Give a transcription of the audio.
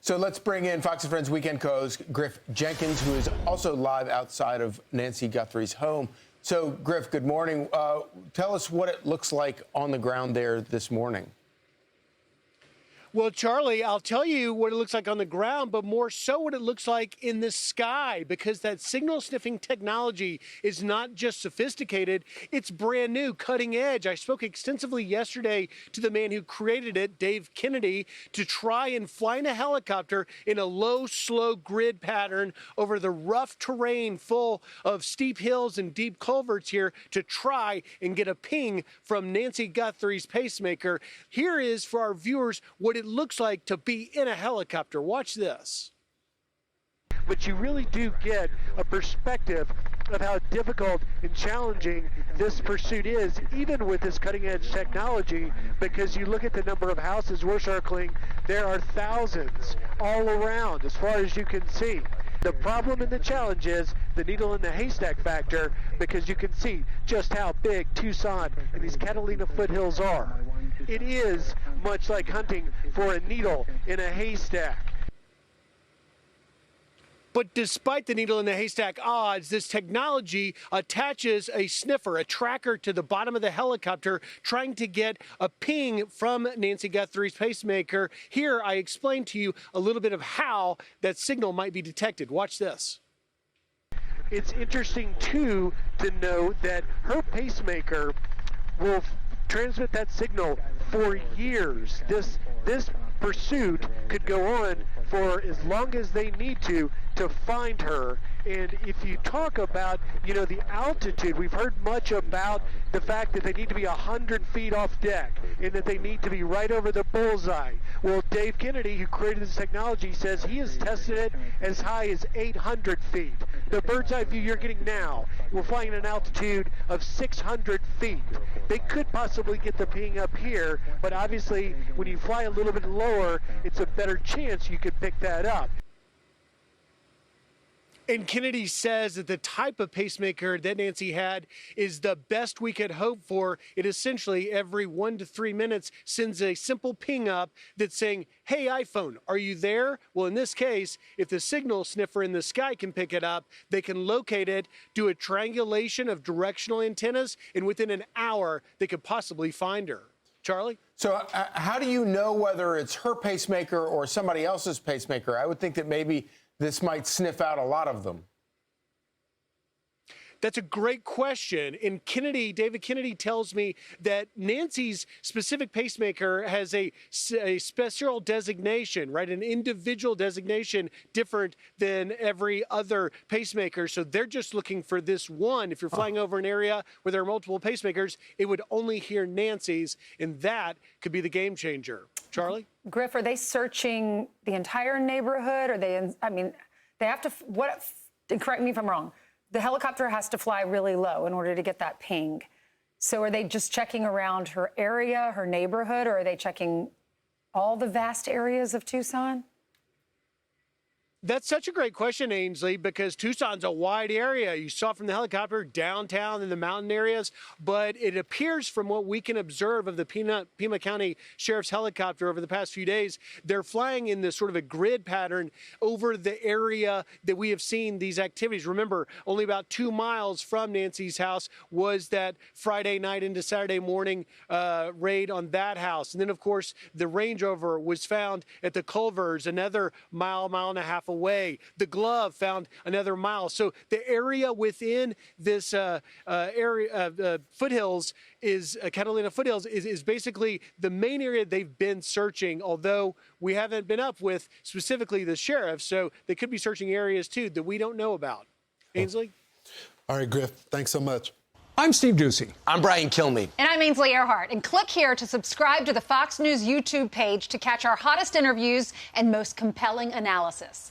So let's bring in Fox & Friends weekend co-host Griff Jenkins, who is also live outside of Nancy Guthrie's home. So, Griff, good morning. Tell us what it looks like on the ground there this morning. Well, Charlie, I'll tell you what it looks like on the ground, but more so what it looks like in the sky, because that signal sniffing technology is not just sophisticated, it's brand new, cutting edge. I spoke extensively yesterday to the man who created it, Dave Kennedy, to try and fly in a helicopter in a low, slow grid pattern over the rough terrain full of steep hills and deep culverts here to try and get a ping from Nancy Guthrie's Pacemaker. Here is, for our viewers, what it looks like to be in a helicopter. Watch this. But you really do get a perspective of how difficult and challenging this pursuit is, even with this cutting-edge technology, because you look at the number of houses we're circling, there are thousands all around as far as you can see. The problem and the challenge is the needle in the haystack factor, because you can see just how big Tucson and these Catalina foothills are. It is much like hunting for a needle in a haystack. But despite the needle in the haystack odds, this technology attaches a sniffer, a tracker to the bottom of the helicopter, trying to get a ping from Nancy Guthrie's Pacemaker. Here, I explained to you a little bit of how that signal might be detected. Watch this. It's interesting, too, to know that her pacemaker will transmit that signal for years. This pursuit could go on for as long as they need to find her. And if you talk about, the altitude, we've heard much about the fact that they need to be 100 feet off deck and that they need to be right over the bullseye. Well, Dave Kennedy, who created this technology, says he has tested it as high as 800 feet. The bird's eye view you're getting now, we're flying at an altitude of 600 feet. They could possibly get the ping up here, but obviously when you fly a little bit lower, it's a better chance you could pick that up. And Kennedy says that the type of pacemaker that Nancy had is the best we could hope for. It essentially, every 1 to 3 minutes, sends a simple ping up that's saying, hey, iPhone, are you there? Well, in this case, if the signal sniffer in the sky can pick it up, they can locate it, do a triangulation of directional antennas, and within an hour, they could possibly find her. Charlie? So how do you know whether it's her pacemaker or somebody else's pacemaker? I would think that maybe this might sniff out a lot of them. That's a great question. And David Kennedy tells me that Nancy's specific pacemaker has a special designation, right? An individual designation different than every other pacemaker. So they're just looking for this one. If you're flying over an area where there are multiple pacemakers, it would only hear Nancy's, and that could be the game changer. Charlie? Griff, are they searching the entire neighborhood? Are they, they have to, correct me if I'm wrong, the helicopter has to fly really low in order to get that ping. So are they just checking around her area, her neighborhood, or are they checking all the vast areas of Tucson? That's such a great question, Ainsley, because Tucson's a wide area. You saw from the helicopter downtown in the mountain areas, but it appears from what we can observe of the Pima County Sheriff's helicopter over the past few days, they're flying in this sort of a grid pattern over the area that we have seen these activities. Remember, only about 2 miles from Nancy's house was that Friday night into Saturday morning raid on that house. And then, of course, the Range Rover was found at the Culvers, another mile and a half away. The Glove found another mile. So the area within this foothills is Catalina foothills is basically the main area they've been searching, although we haven't been up with specifically the sheriff. So they could be searching areas too that we don't know about. Ainsley? All right, Griff, thanks so much. I'm Steve Ducey. I'm Brian Kilmeade. And I'm Ainsley Earhart. And click here to subscribe to the Fox News YouTube page to catch our hottest interviews and most compelling analysis.